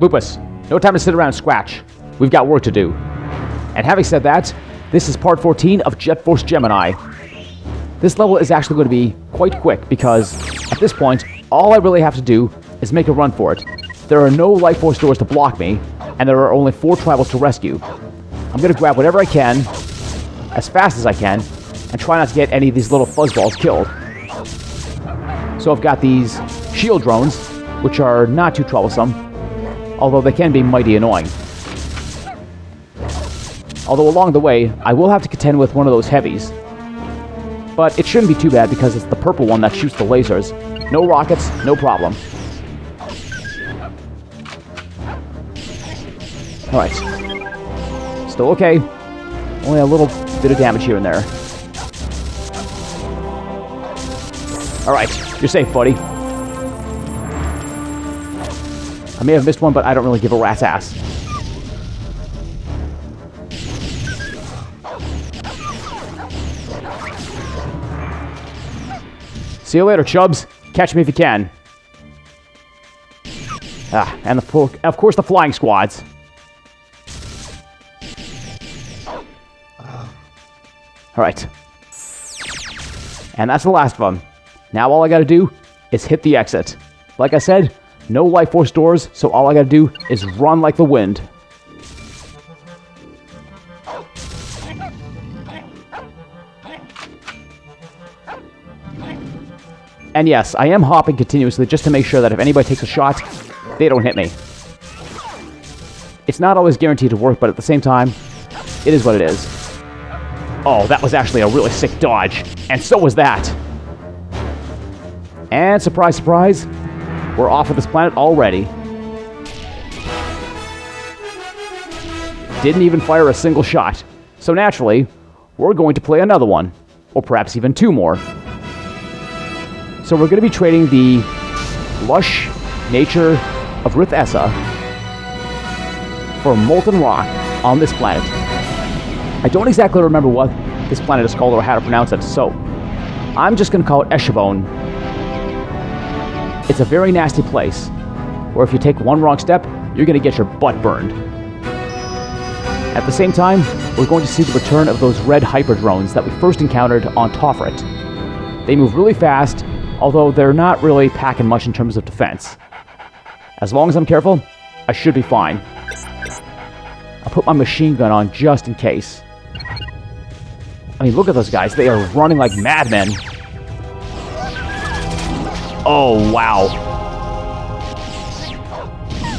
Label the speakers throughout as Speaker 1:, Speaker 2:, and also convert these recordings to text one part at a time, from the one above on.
Speaker 1: Lupus, no time to sit around and scratch. We've got work to do. And having said that, this is part 14 of Jet Force Gemini. This level is actually going to be quite quick because at this point, all I really have to do is make a run for it. There are no Life Force doors to block me, and there are only 4 tribals to rescue. I'm going to grab whatever I can, as fast as I can, and try not to get any of these little fuzzballs killed. So I've got these shield drones, which are not too troublesome, although they can be mighty annoying. Although along the way, I will have to contend with one of those heavies. But it shouldn't be too bad because it's the purple one that shoots the lasers. No rockets, no problem. Alright. Still okay. Only a little bit of damage here and there. Alright, you're safe, buddy. I may have missed one, but I don't really give a rat's ass. See you later, Chubbs. Catch me if you can. Ah, and of course the flying squads. Alright. And that's the last of them. Now all I gotta do is hit the exit. Like I said, no Life Force doors, so all I gotta do is run like the wind. And yes, I am hopping continuously just to make sure that if anybody takes a shot, they don't hit me. It's not always guaranteed to work, but at the same time, it is what it is. Oh, that was actually a really sick dodge. And so was that. And surprise, surprise, we're off of this planet already. Didn't even fire a single shot. So naturally, we're going to play another one. Or perhaps even 2 more. So we're going to be trading the lush nature of Rith Essa for molten rock on this planet. I don't exactly remember what this planet is called or how to pronounce it, so I'm just going to call it Eschebone. It's a very nasty place, where if you take one wrong step, you're going to get your butt burned. At the same time, we're going to see the return of those red hyper drones that we first encountered on Tofrit. They move really fast, although they're not really packing much in terms of defense. As long as I'm careful, I should be fine. I'll put my machine gun on just in case. I mean, look at those guys. They are running like madmen. Oh, wow.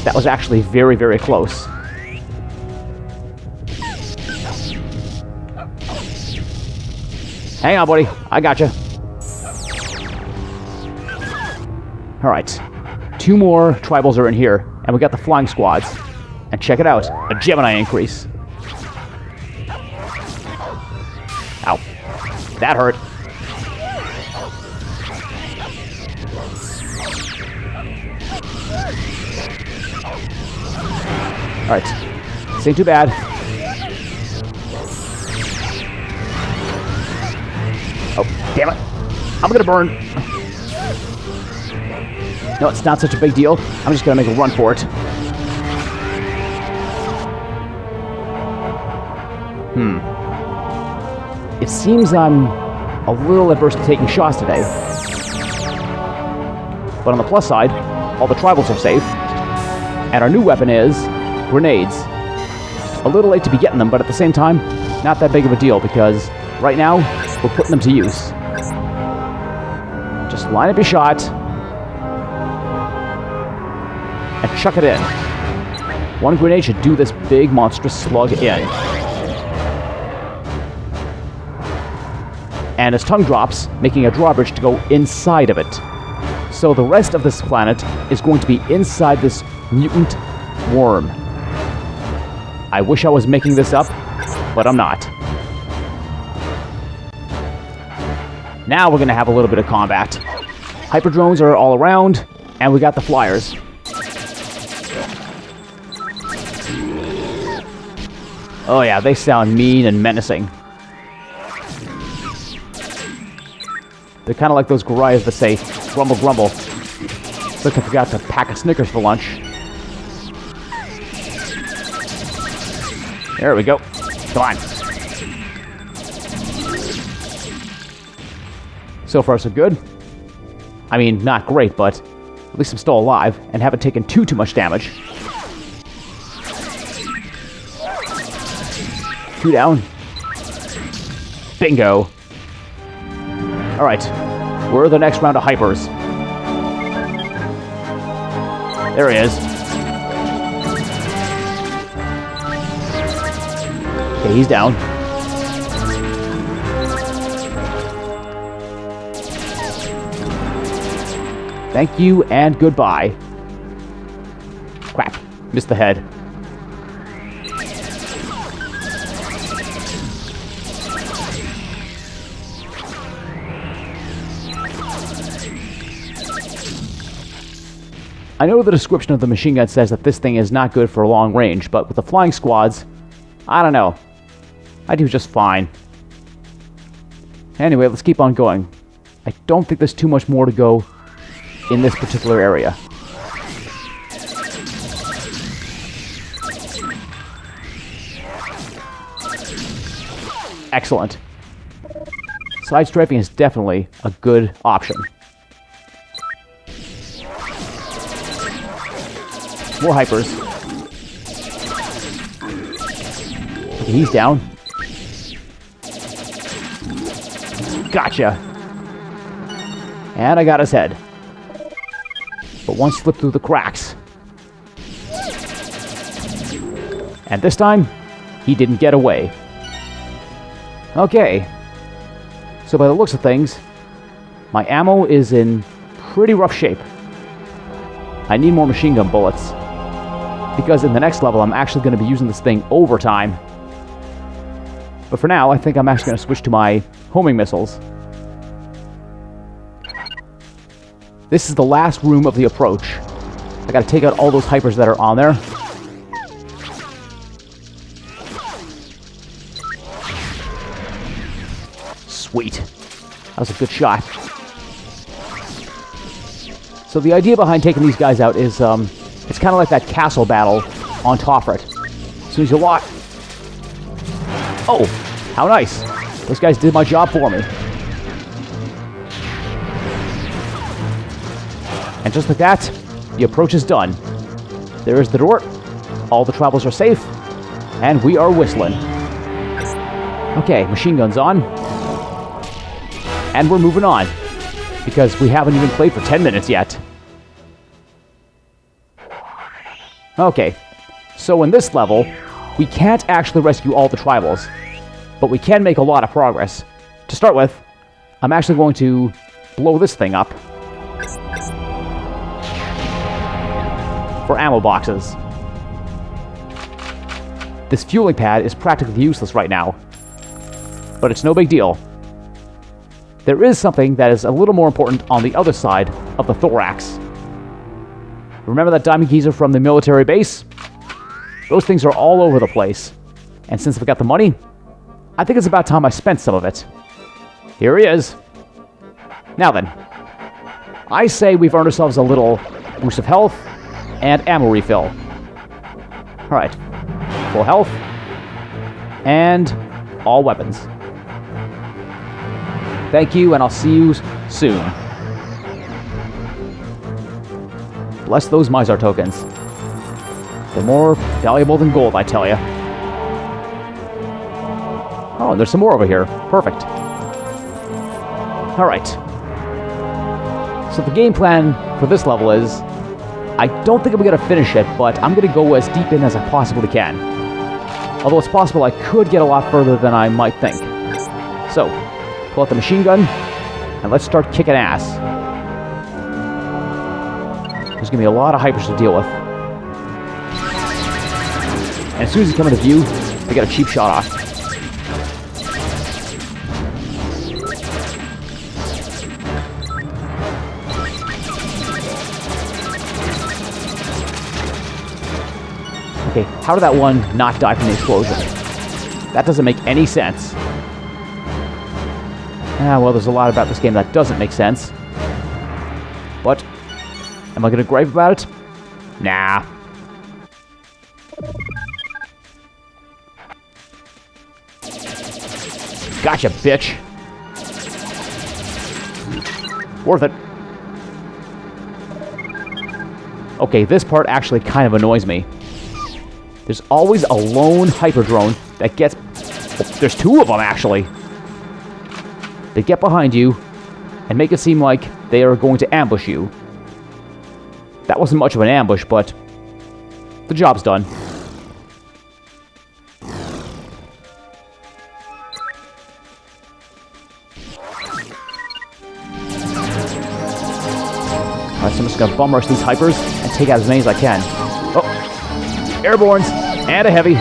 Speaker 1: That was actually very, very close. Hang on, buddy. I gotcha. Alright. 2 more tribals are in here, and we got the flying squads. And check it out. A Gemini increase. Ow. That hurt. Alright. This ain't too bad. Oh, damn it. I'm gonna burn. No, it's not such a big deal. I'm just gonna make a run for it. It seems I'm a little adverse to taking shots today. But on the plus side, all the tribals are safe. And our new weapon is grenades. A little late to be getting them, but at the same time, not that big of a deal because right now, we're putting them to use. Just line up your shot and chuck it in. 1 grenade should do this big monstrous slug in. And his tongue drops, making a drawbridge to go inside of it. So the rest of this planet is going to be inside this mutant worm. I wish I was making this up, but I'm not. Now we're going to have a little bit of combat. Hyperdrones are all around, and we got the flyers. Oh yeah, they sound mean and menacing. They're kind of like those Gorias that say, grumble, grumble. Look, I forgot to pack a Snickers for lunch. There we go. Come on. So far, so good. I mean, not great, but at least I'm still alive and haven't taken too much damage. 2 down. Bingo. Alright. We're the next round of hypers. There he is. Okay, he's down. Thank you and goodbye. Crap. Missed the head. I know the description of the machine gun says that this thing is not good for long range, but with the flying squads, I don't know. I do just fine. Anyway, let's keep on going. I don't think there's too much more to go in this particular area. Excellent. Side strafing is definitely a good option. More hypers. Okay, he's down. Gotcha. And I got his head. But one slipped through the cracks. And this time, he didn't get away. Okay. So by the looks of things, my ammo is in pretty rough shape. I need more machine gun bullets, because in the next level I'm actually going to be using this thing overtime. But for now, I think I'm actually going to switch to my homing missiles. This is the last room of the approach. I got to take out all those hypers that are on there. Sweet. That was a good shot. So the idea behind taking these guys out is, it's kind of like that castle battle on Toffret. As soon as you lock... Oh, how nice. Those guys did my job for me. And just like that, the approach is done. There is the door. All the travelers are safe. And we are whistling. Okay, machine guns on. And we're moving on, because we haven't even played for 10 minutes yet. Okay, so in this level, we can't actually rescue all the tribals, but we can make a lot of progress. To start with, I'm actually going to blow this thing up for ammo boxes. This fueling pad is practically useless right now, but it's no big deal. There is something that is a little more important on the other side of the thorax. Remember that diamond geezer from the military base? Those things are all over the place. And since we got the money, I think it's about time I spent some of it. Here he is. Now then, I say we've earned ourselves a little boost of health and ammo refill. Alright, full health and all weapons. Thank you, and I'll see you soon. Bless those Mizar tokens. They're more valuable than gold, I tell you. Oh, there's some more over here. Perfect. Alright. So the game plan for this level is, I don't think I'm going to finish it, but I'm going to go as deep in as I possibly can. Although it's possible I could get a lot further than I might think. So, pull out the machine gun, and let's start kicking ass. There's going to be a lot of hypers to deal with. And as soon as you come into view, they get a cheap shot off. Okay, how did that one not die from the explosion? That doesn't make any sense. Ah, well, there's a lot about this game that doesn't make sense. But, am I going to gripe about it? Nah. Gotcha, bitch. Worth it. Okay, this part actually kind of annoys me. There's always a lone hyperdrone that gets... Oh, there's two of them, actually. They get behind you and make it seem like they are going to ambush you. That wasn't much of an ambush, but the job's done. Alright, so I'm just gonna bum rush these hypers and take out as many as I can. Oh! Airbornes! And a heavy.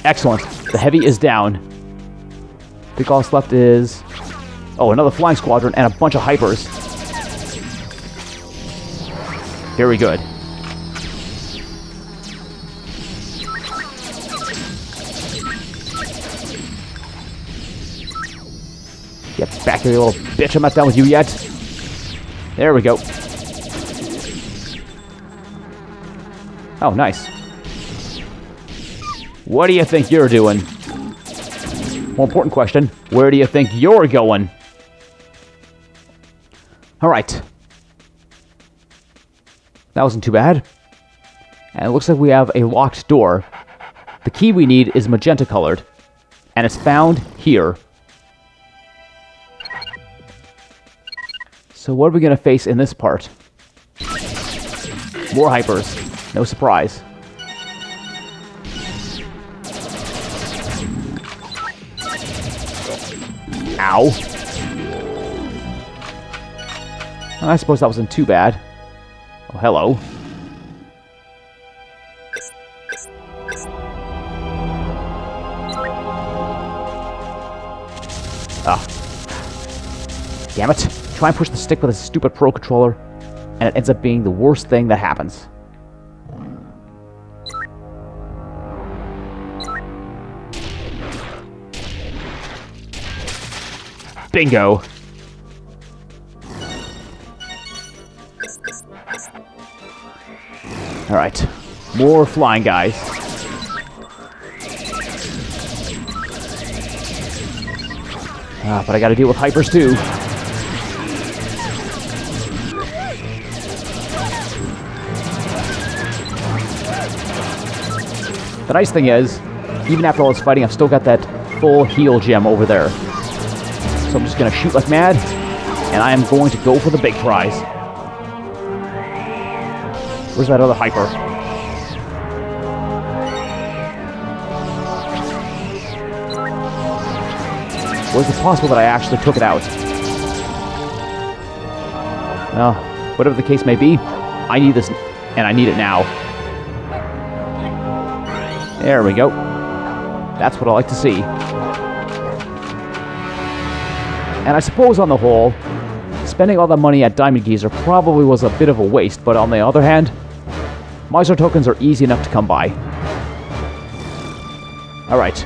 Speaker 1: Excellent. The heavy is down. I think all that's left is... Oh, another flying squadron and a bunch of hypers. Very good. Get back here, you little bitch. I'm not done with you yet. There we go. Oh, nice. What do you think you're doing? More important question, where do you think you're going? Alright. That wasn't too bad. And it looks like we have a locked door. The key we need is magenta colored. And it's found here. So what are we going to face in this part? More hypers. No surprise. Ow. I suppose that wasn't too bad. Oh, hello. Ah. Damn it. Try and push the stick with a stupid Pro Controller, and it ends up being the worst thing that happens. Bingo! Alright. More flying guys. But I gotta deal with hypers too. The nice thing is, even after all this fighting, I've still got that full heal gem over there. So I'm just going to shoot like mad, and I am going to go for the big prize. Where's that other hyper? Or is it possible that I actually took it out? Well, whatever the case may be, I need this, and I need it now. There we go. That's what I like to see. And I suppose on the whole, spending all that money at Diamond Geezer probably was a bit of a waste, but on the other hand, Miser tokens are easy enough to come by. Alright,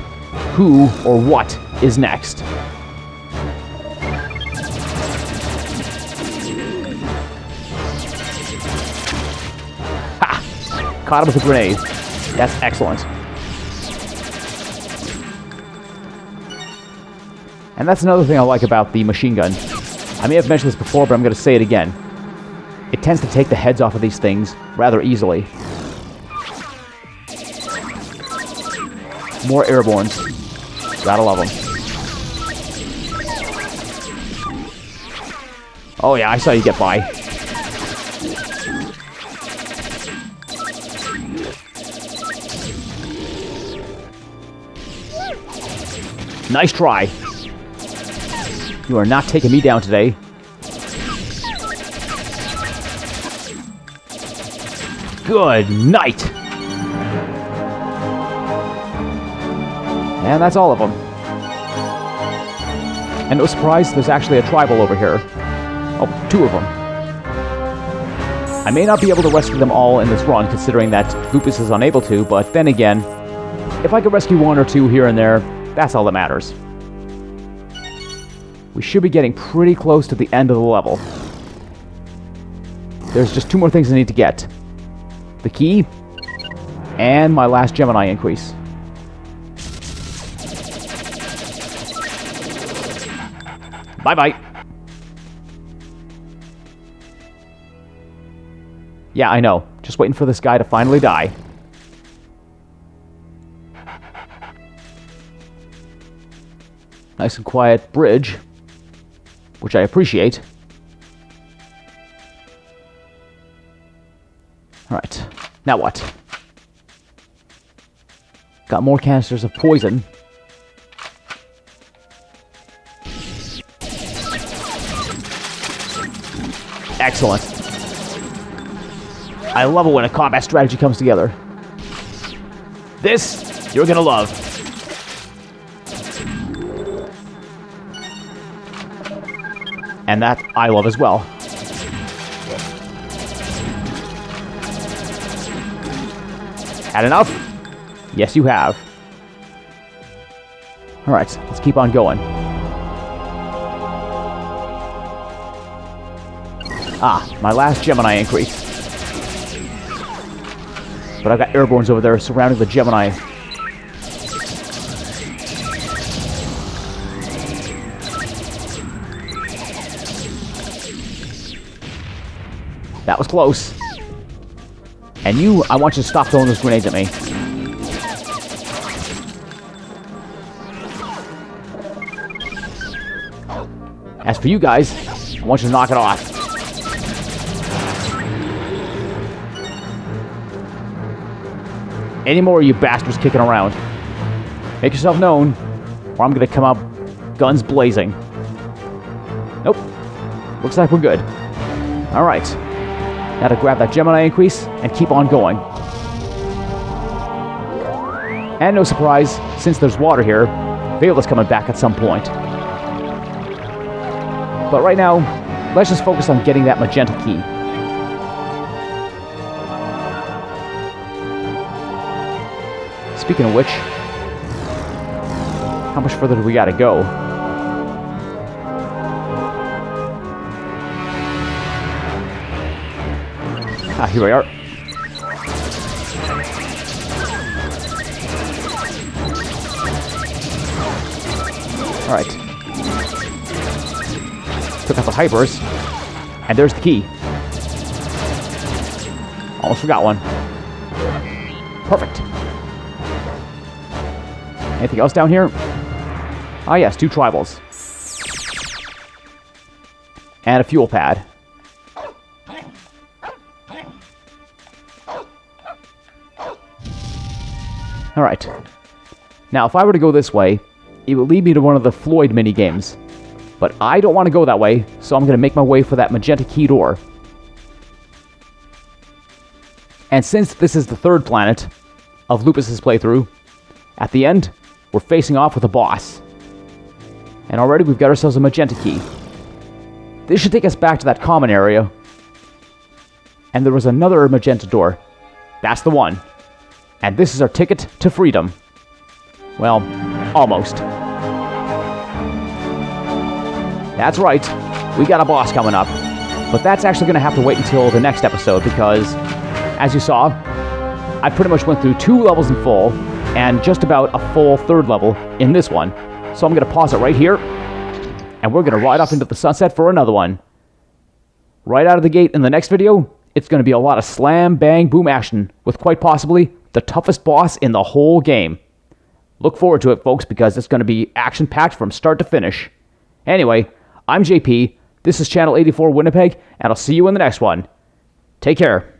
Speaker 1: who or what is next? Ha! Caught him with a grenade. That's excellent. And that's another thing I like about the machine gun. I may have mentioned this before, but I'm going to say it again. It tends to take the heads off of these things rather easily. More airbornes. Gotta love them. Oh yeah, I saw you get by. Nice try. You are not taking me down today. Good night. And that's all of them. And no surprise, there's actually a tribal over here. Oh, two of them. I may not be able to rescue them all in this run, considering that Lupus is unable to, but then again, if I could rescue one or two here and there, that's all that matters. we should be getting pretty close to the end of the level. There's just 2 more things I need to get. The key, and my last Gemini increase. Bye-bye. Yeah, I know. Just waiting for this guy to finally die. Nice and quiet bridge, which I appreciate. Alright, now what? Got more canisters of poison. Excellent. I love it when a combat strategy comes together. This, you're gonna love. And that, I love as well. Had enough? Yes, you have. Alright, let's keep on going. Ah, my last Gemini increase. But I've got airbornes over there surrounding the Gemini. That was close. And you, I want you to stop throwing those grenades at me. As for you guys, I want you to knock it off. Any more of you bastards kicking around? Make yourself known, or I'm gonna come up guns blazing. Nope. Looks like we're good. Alright. Now to grab that Gemini increase and keep on going. And no surprise, since there's water here, Vela's coming back at some point. But right now, let's just focus on getting that magenta key. Speaking of which, how much further do we gotta go? Ah, here we are. Alright. Took out the hypers. And there's the key. Almost forgot one. Perfect. Anything else down here? Ah yes, 2 tribals. And a fuel pad. Alright. Now, if I were to go this way, it would lead me to one of the Floyd mini-games. But I don't want to go that way, so I'm going to make my way for that magenta key door. And since this is the 3rd planet of Lupus's playthrough, at the end, we're facing off with a boss. And already we've got ourselves a magenta key. This should take us back to that common area. And there was another magenta door. That's the one. And this is our ticket to freedom. Well, almost. That's right, we got a boss coming up. But that's actually going to have to wait until the next episode because, as you saw, I pretty much went through 2 levels in full and just about a full 3rd level in this one. So I'm going to pause it right here, and we're going to ride off into the sunset for another one. Right out of the gate in the next video, it's going to be a lot of slam, bang, boom action with quite possibly the toughest boss in the whole game. Look forward to it, folks, because it's going to be action-packed from start to finish. Anyway, I'm JP, this is Channel 84 Winnipeg, and I'll see you in the next one. Take care.